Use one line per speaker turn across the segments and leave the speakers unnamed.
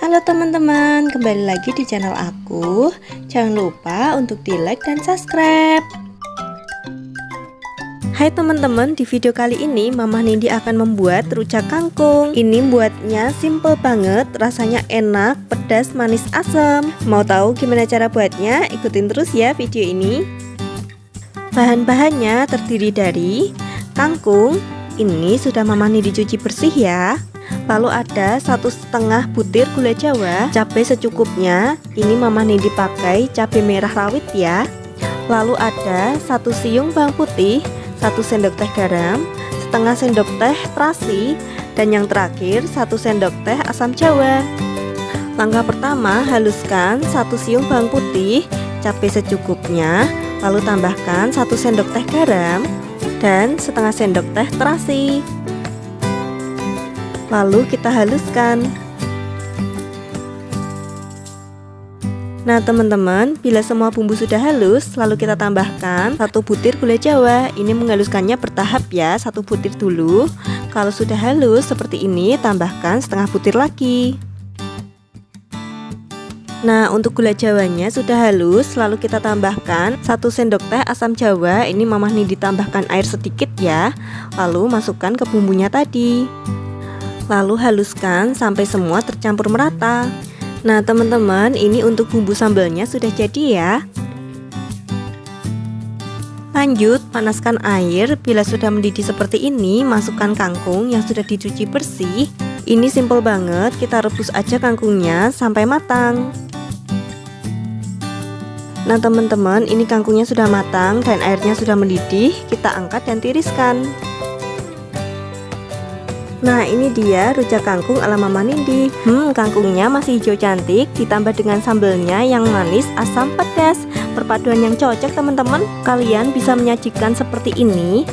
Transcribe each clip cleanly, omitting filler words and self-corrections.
Halo teman-teman, kembali lagi di channel aku. Jangan lupa untuk di like dan subscribe. Hai teman-teman, di video kali ini Mama Nindi akan membuat rujak kangkung. Ini buatnya simple banget, rasanya enak, pedas, manis, asam. Mau tahu gimana cara buatnya? Ikutin terus ya video ini. Bahan-bahannya terdiri dari kangkung. Ini sudah Mama Nindi cuci bersih ya. Lalu ada 1,5 butir gula jawa, cabai secukupnya. Ini Mama Nindi pakai cabai merah rawit ya. Lalu ada 1 siung bawang putih, 1 sendok teh garam, setengah sendok teh terasi, dan yang terakhir 1 sendok teh asam jawa. Langkah pertama, haluskan 1 siung bawang putih, cabai secukupnya, lalu tambahkan 1 sendok teh garam dan setengah sendok teh terasi. Lalu kita haluskan. Nah teman-teman, bila semua bumbu sudah halus, lalu kita tambahkan 1 butir gula jawa. Ini menghaluskannya bertahap ya, 1 butir dulu. Kalau sudah halus seperti ini, tambahkan setengah butir lagi. Nah untuk gula jawanya sudah halus, lalu kita tambahkan 1 sendok teh asam jawa. Ini Mama Nindi ditambahkan air sedikit ya. Lalu masukkan ke bumbunya tadi. Lalu haluskan sampai semua tercampur merata. Nah teman-teman, ini untuk bumbu sambalnya sudah jadi ya. Lanjut panaskan air. Bila sudah mendidih seperti ini, masukkan kangkung yang sudah dicuci bersih. Ini simple banget, kita rebus aja kangkungnya sampai matang. Nah teman-teman, ini kangkungnya sudah matang dan airnya sudah mendidih. Kita angkat dan tiriskan. Nah ini dia rujak kangkung ala Mama Nindi. Kangkungnya masih hijau cantik, ditambah dengan sambelnya yang manis, asam, pedas. Perpaduan yang cocok teman-teman. Kalian bisa menyajikan seperti ini,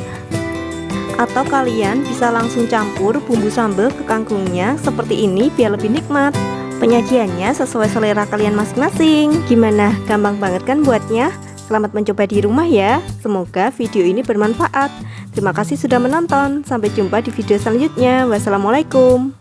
atau kalian bisa langsung campur bumbu sambal ke kangkungnya seperti ini biar lebih nikmat. Penyajiannya sesuai selera kalian masing-masing. Gimana? Gampang banget kan buatnya? Selamat mencoba di rumah ya. Semoga video ini bermanfaat. Terima kasih sudah menonton. Sampai jumpa di video selanjutnya. Wassalamualaikum.